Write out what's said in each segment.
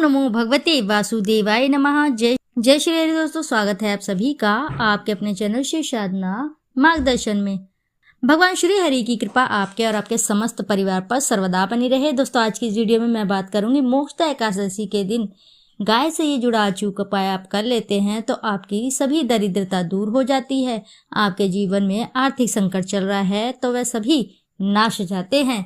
नमो भगवते वासुदेवाय नमः। जय श्री हरि। दोस्तों, स्वागत है आप सभी का आपके अपने चैनल शिव साधना मार्गदर्शन में। भगवान श्री हरि की कृपा आपके और आपके समस्त परिवार पर सर्वदा बनी रहे। दोस्तों, आज की इस वीडियो में मैं बात करूंगी मोक्षदा एकादशी के दिन गाय से ये जुड़ा अचूक उपाय आप कर लेते हैं तो आपकी सभी दरिद्रता दूर हो जाती है। आपके जीवन में आर्थिक संकट चल रहा है तो वह सभी नाश जाते हैं।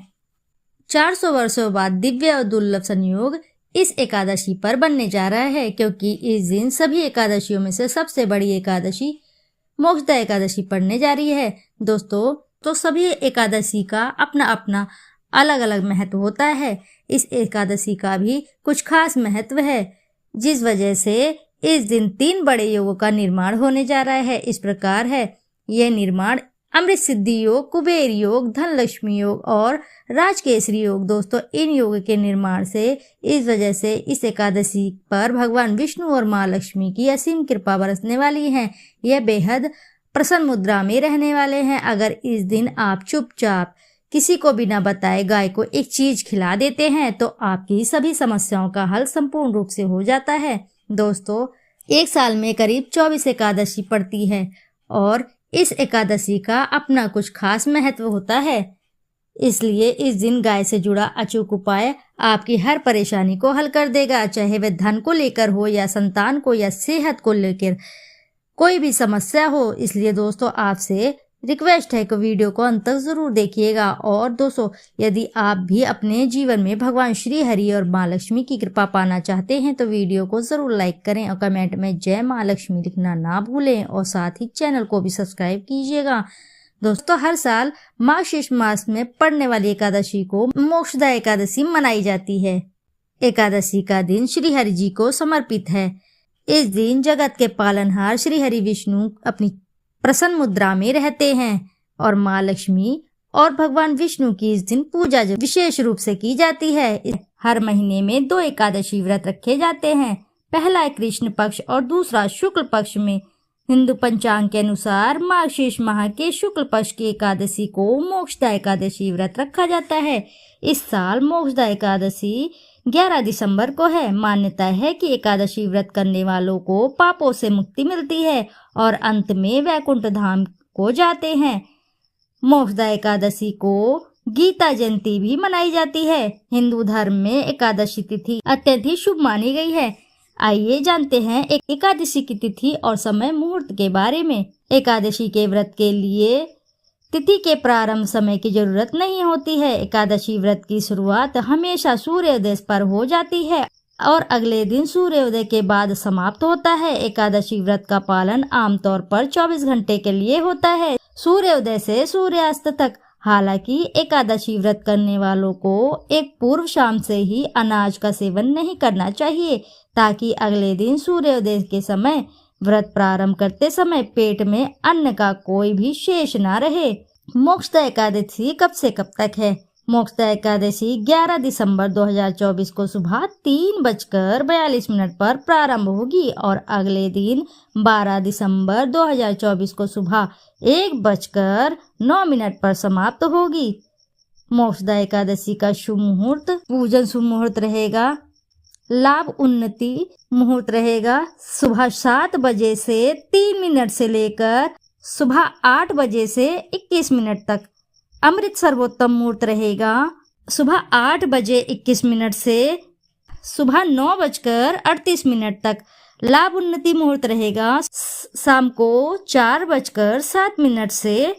400 वर्षों बाद दिव्य और दुर्लभ संयोग इस एकादशी पर बनने जा रहा है, क्योंकि इस दिन सभी एकादशियों में से सबसे बड़ी एकादशी मोक्षदा एकादशी पड़ने जा रही है। दोस्तों, तो सभी एकादशी का अपना अपना अलग अलग महत्व होता है। इस एकादशी का भी कुछ खास महत्व है, जिस वजह से इस दिन 3 बड़े योगों का निर्माण होने जा रहा है। इस प्रकार है यह निर्माण अमृत सिद्धि योग, कुबेर योग, धन लक्ष्मी योग और राजकेसरी योग। दोस्तों, इन योग के निर्माण से इस वजह से इस एकादशी पर भगवान विष्णु और माँ लक्ष्मी की असीम कृपा बरसने वाली है। यह बेहद प्रसन्न मुद्रा में रहने वाले हैं। अगर इस दिन आप चुपचाप किसी को बिना बताए गाय को एक चीज खिला देते हैं तो आपकी सभी समस्याओं का हल संपूर्ण रूप से हो जाता है। दोस्तों, एक साल में करीब 24 एकादशी पड़ती है और इस एकादशी का अपना कुछ खास महत्व होता है। इसलिए इस दिन गाय से जुड़ा अचूक उपाय आपकी हर परेशानी को हल कर देगा, चाहे वह धन को लेकर हो या संतान को या सेहत को लेकर कोई भी समस्या हो। इसलिए दोस्तों, आपसे रिक्वेस्ट है कि वीडियो को अंत तक जरूर देखिएगा। और दोस्तों, यदि आप भी अपने जीवन में भगवान श्री हरि और माँ लक्ष्मी की कृपा पाना चाहते हैं तो वीडियो को जरूर लाइक करें और कमेंट में जय माँ लक्ष्मी लिखना ना भूलें और साथ ही चैनल को भी सब्सक्राइब कीजिएगा। दोस्तों, हर साल मार्गशीर्ष मास में पड़ने वाली एकादशी को मोक्षदा एकादशी मनाई जाती है। एकादशी का दिन श्री हरि जी को समर्पित है। इस दिन जगत के पालनहार श्री हरि विष्णु अपनी प्रसन्न मुद्रा में रहते हैं और माँ लक्ष्मी और भगवान विष्णु की इस दिन पूजा विशेष रूप से की जाती है। हर महीने में 2 एकादशी व्रत रखे जाते हैं। पहला है कृष्ण पक्ष और दूसरा शुक्ल पक्ष में। हिंदू पंचांग के अनुसार मार्गशीर्ष माह के शुक्ल पक्ष की एकादशी को मोक्षदा एकादशी व्रत रखा जाता है। इस साल मोक्षदा एकादशी 11 दिसंबर को है। मान्यता है कि एकादशी व्रत करने वालों को पापों से मुक्ति मिलती है और अंत में वैकुंठ धाम को जाते हैं। मोक्षदा एकादशी को गीता जयंती भी मनाई जाती है। हिंदू धर्म में एकादशी तिथि अत्यंत ही शुभ मानी गई है। आइए जानते हैं एकादशी की तिथि और समय मुहूर्त के बारे में। एकादशी के व्रत के लिए तिथि के प्रारंभ समय की जरूरत नहीं होती है। एकादशी व्रत की शुरुआत हमेशा सूर्योदय पर हो जाती है और अगले दिन सूर्योदय के बाद समाप्त होता है। एकादशी व्रत का पालन आमतौर पर 24 घंटे के लिए होता है, सूर्योदय से सूर्यास्त तक। हालांकि एकादशी व्रत करने वालों को एक पूर्व शाम से ही अनाज का सेवन नहीं करना चाहिए, ताकि अगले दिन सूर्योदय के समय व्रत प्रारंभ करते समय पेट में अन्न का कोई भी शेष ना रहे। मोक्षदा एकादशी कब से कब तक है? मोक्षदा एकादशी 11 दिसंबर 2024 को सुबह 3:42 पर प्रारंभ होगी और अगले दिन 12 दिसंबर 2024 को सुबह 1:09 पर समाप्त होगी। मोक्षदा एकादशी का शुभ मुहूर्त, पूजन शुभ मुहूर्त रहेगा, लाभ उन्नति मुहूर्त रहेगा सुबह 7 बजे से 3 मिनट से लेकर सुबह 8 बजे से 21 मिनट तक। अमृत सर्वोत्तम मुहूर्त रहेगा सुबह 8 बजे 21 मिनट से सुबह 9:38 तक। लाभ उन्नति मुहूर्त रहेगा शाम को 4:07 से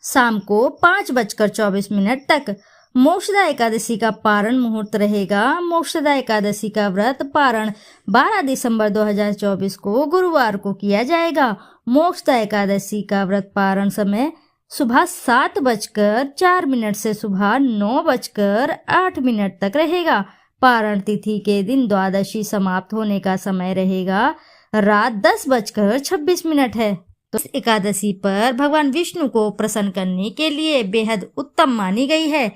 शाम को 5:24 तक। मोक्षदा एकादशी का पारण मुहूर्त रहेगा। मोक्षदा एकादशी का व्रत पारण 12 दिसंबर 2024 को गुरुवार को किया जाएगा। मोक्षदा एकादशी का व्रत पारण समय सुबह 7:04 से सुबह 9:08 तक रहेगा। पारण तिथि के दिन द्वादशी समाप्त होने का समय रहेगा रात 10:26 है। तो इस एकादशी पर भगवान विष्णु को प्रसन्न करने के लिए बेहद उत्तम मानी गई है।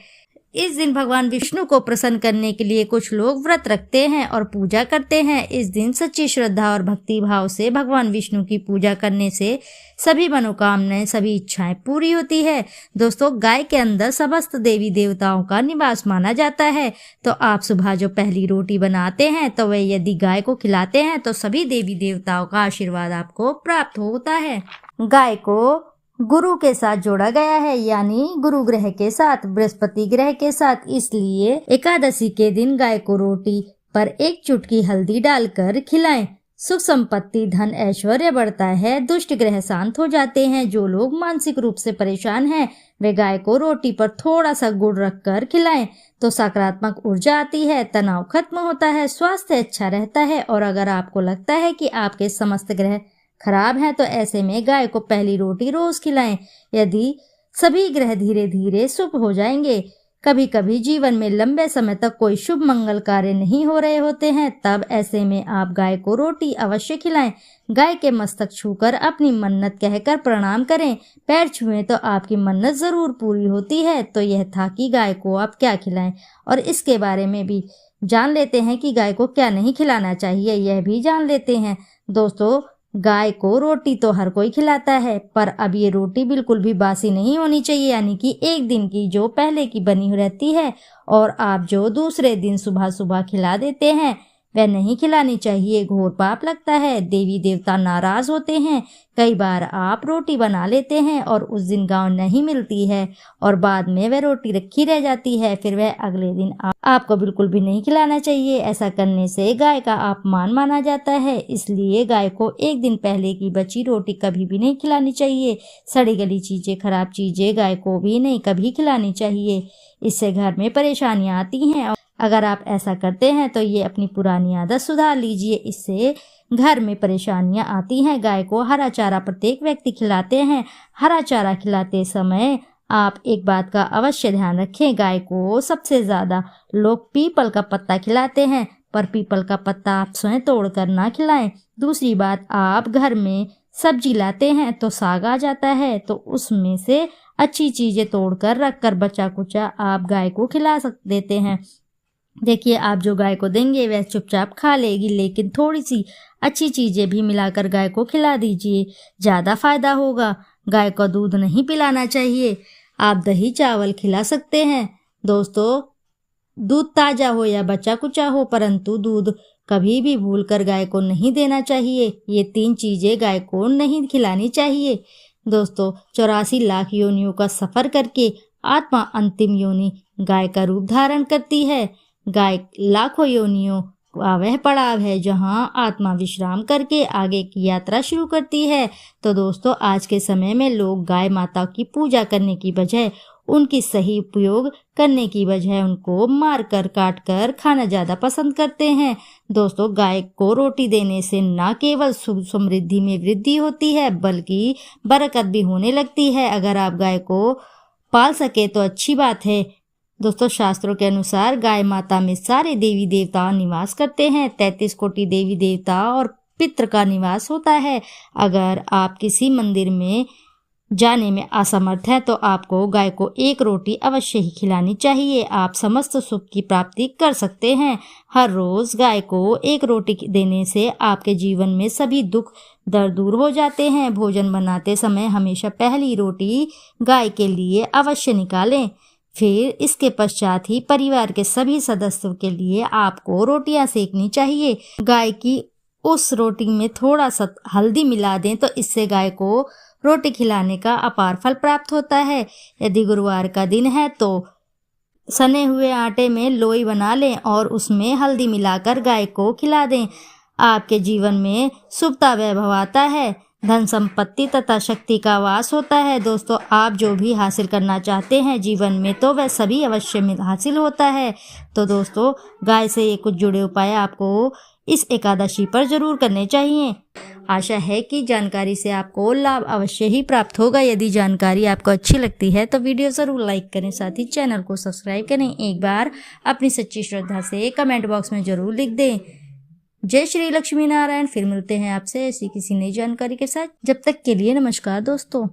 इस दिन भगवान विष्णु को प्रसन्न करने के लिए कुछ लोग व्रत रखते हैं और पूजा करते हैं। इस दिन सच्ची श्रद्धा और भक्ति भाव से भगवान विष्णु की पूजा करने से सभी मनोकामनाएं, सभी इच्छाएं पूरी होती है। दोस्तों, गाय के अंदर समस्त देवी देवताओं का निवास माना जाता है। तो आप सुबह जो पहली रोटी बनाते हैं तो वह यदि गाय को खिलाते हैं तो सभी देवी देवताओं का आशीर्वाद आपको प्राप्त होता है। गाय को गुरु के साथ जोड़ा गया है, यानी गुरु ग्रह के साथ, बृहस्पति ग्रह के साथ। इसलिए एकादशी के दिन गाय को रोटी पर एक चुटकी हल्दी डालकर खिलाएं। सुख संपत्ति, धन, ऐश्वर्य बढ़ता है, दुष्ट ग्रह शांत हो जाते हैं। जो लोग मानसिक रूप से परेशान हैं वे गाय को रोटी पर थोड़ा सा गुड़ रखकर खिलाएं तो सकारात्मक ऊर्जा आती है, तनाव खत्म होता है, स्वास्थ्य अच्छा रहता है। और अगर आपको लगता है कि आपके समस्त ग्रह खराब है तो ऐसे में गाय को पहली रोटी रोज खिलाएं। यदि सभी ग्रह धीरे धीरे शुभ हो जाएंगे। कभी कभी जीवन में लंबे समय तक कोई शुभ मंगल कार्य नहीं हो रहे होते हैं, तब ऐसे में आप गाय को रोटी अवश्य खिलाएं। गाय के मस्तक छूकर अपनी मन्नत कहकर प्रणाम करें। पैर छुएं तो आपकी मन्नत जरूर पूरी होती है। तो यह था कि गाय को आप क्या खिलाएं, और इसके बारे में भी जान लेते हैं कि गाय को क्या नहीं खिलाना चाहिए, यह भी जान लेते हैं। दोस्तों, गाय को रोटी तो हर कोई खिलाता है, पर अब ये रोटी बिल्कुल भी बासी नहीं होनी चाहिए, यानी कि एक दिन की जो पहले की बनी रहती है और आप जो दूसरे दिन सुबह सुबह खिला देते हैं वह नहीं खिलानी चाहिए। घोर पाप लगता है, देवी देवता नाराज होते हैं। कई बार आप रोटी बना लेते हैं और उस दिन गाय नहीं मिलती है और बाद में वह रोटी रखी रह जाती है, फिर वह अगले दिन आपको बिल्कुल भी नहीं खिलाना चाहिए। ऐसा करने से गाय का अपमान माना जाता है। इसलिए गाय को एक दिन पहले की बची रोटी कभी भी नहीं खिलानी चाहिए। सड़ी गली चीजें, खराब चीजें गाय को भी नहीं कभी खिलानी चाहिए। इससे घर में परेशानियां आती हैं। अगर आप ऐसा करते हैं तो ये अपनी पुरानी आदत सुधार लीजिए, इससे घर में परेशानियां आती हैं। गाय को हरा चारा प्रत्येक व्यक्ति खिलाते हैं। हरा चारा खिलाते समय आप एक बात का अवश्य ध्यान रखें, गाय को सबसे ज्यादा लोग पीपल का पत्ता खिलाते हैं, पर पीपल का पत्ता आप स्वयं तोड़कर ना खिलाएं। दूसरी बात, आप घर में सब्जी लाते हैं तो साग आ जाता है, तो उसमें से अच्छी चीजें तोड़कर रखकर बचा कुचा आप गाय को खिला देते हैं। देखिए, आप जो गाय को देंगे वह चुपचाप खा लेगी, लेकिन थोड़ी सी अच्छी चीजें भी मिलाकर गाय को खिला दीजिए, ज्यादा फायदा होगा। गाय को दूध नहीं पिलाना चाहिए, आप दही चावल खिला सकते हैं। दोस्तों, दूध ताजा हो या बचा कुचा हो, परंतु दूध कभी भी भूलकर गाय को नहीं देना चाहिए। ये 3 चीजें गाय को नहीं खिलानी चाहिए। दोस्तों, 84 लाख योनियों का सफर करके आत्मा अंतिम योनि गाय का रूप धारण करती है। गाय लाखों योनियों का वह पड़ाव है जहां आत्मा विश्राम करके आगे की यात्रा शुरू करती है। तो दोस्तों, आज के समय में लोग गाय माता की पूजा करने की बजाय उनकी सही उपयोग करने की बजाय उनको मारकर काटकर खाना ज्यादा पसंद करते हैं। दोस्तों, गाय को रोटी देने से न केवल सुख समृद्धि में वृद्धि होती है बल्कि बरकत भी होने लगती है। अगर आप गाय को पाल सके तो अच्छी बात है। दोस्तों, शास्त्रों के अनुसार गाय माता में सारे देवी देवता निवास करते हैं। 33 कोटि देवी देवता और पितृ का निवास होता है। अगर आप किसी मंदिर में जाने में असमर्थ है तो आपको गाय को एक रोटी अवश्य ही खिलानी चाहिए। आप समस्त सुख की प्राप्ति कर सकते हैं। हर रोज गाय को एक रोटी देने से आपके जीवन में सभी दुख दर्द दूर हो जाते हैं। भोजन बनाते समय हमेशा पहली रोटी गाय के लिए अवश्य निकालें, फिर इसके पश्चात ही परिवार के सभी सदस्यों के लिए आपको रोटियां सेकनी चाहिए। गाय की उस रोटी में थोड़ा सा हल्दी मिला दें तो इससे गाय को रोटी खिलाने का अपार फल प्राप्त होता है। यदि गुरुवार का दिन है तो सने हुए आटे में लोई बना लें और उसमें हल्दी मिलाकर गाय को खिला दें। आपके जीवन में शुभता वैभव आता है, धन संपत्ति तथा शक्ति का वास होता है। दोस्तों, आप जो भी हासिल करना चाहते हैं जीवन में तो वह सभी अवश्य में हासिल होता है। तो दोस्तों, गाय से ये कुछ जुड़े उपाय आपको इस एकादशी पर जरूर करने चाहिए। आशा है कि जानकारी से आपको लाभ अवश्य ही प्राप्त होगा। यदि जानकारी आपको अच्छी लगती है तो वीडियो जरूर लाइक करें, साथ ही चैनल को सब्सक्राइब करें। एक बार अपनी सच्ची श्रद्धा से कमेंट बॉक्स में जरूर लिख दें। जय श्री लक्ष्मी नारायण। फिर मिलते हैं आपसे ऐसी किसी नई जानकारी के साथ। जब तक के लिए नमस्कार दोस्तों।